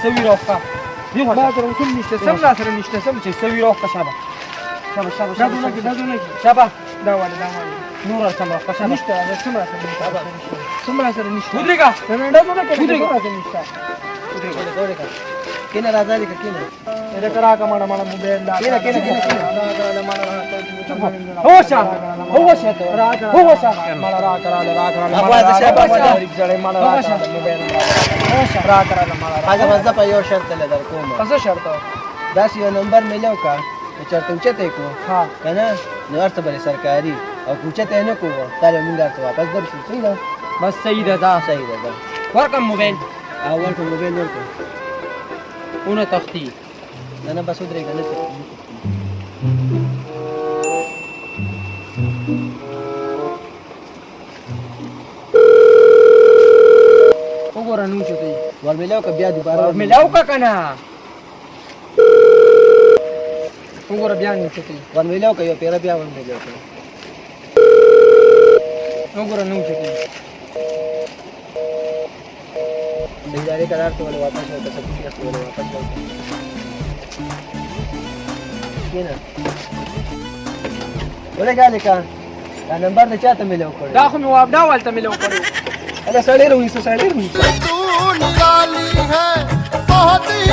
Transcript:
سوي روخه دی ما درو کوم نشته سم لا سره نشته سم چې سوي روخه شابه شابه شابه شابه شابه دا ولا نور سم روخه شابه نشته سم لا سره نشته سم لا سره نشته ودرېګه نه دا نه کې ودرېګه نشته ودرېګه کینه راځي کینه اده کرا کا مانا مانا موبایل لا کینه کینه هوشا هوشا هوشا مالا را کرا ابواز شابه جړې مالا را موبایل هوشا را کرا مالا راځه وځه په یو شرط له در کوم څه شرط داس یو نمبر ملو کا چرته اوچته کو ها کنه نو ارته بل سرکاري او اوچته نه کو تعالی مونږ ته واپس درشو څنګه بس صحیح ده صحیح ده ورکم موبایل او ورکم موبایل ورکم اونه تختی نه بس ودرېږه نه وګوره نو چته ورملاو که بیا دوباره ورملاو که کنه وګوره بیا نو چته ورملاو که یو پیره بیا ورملاو که وګوره نو چته بیداری قرار تو واپس ہو تو سب کچھ واپس ہو کینا ولا قال کا نمبر نه چاته ملو کړ دا خو مې وابدا والته ملو کړ اله سړی روي سړی روي تو نرالی ہے بہت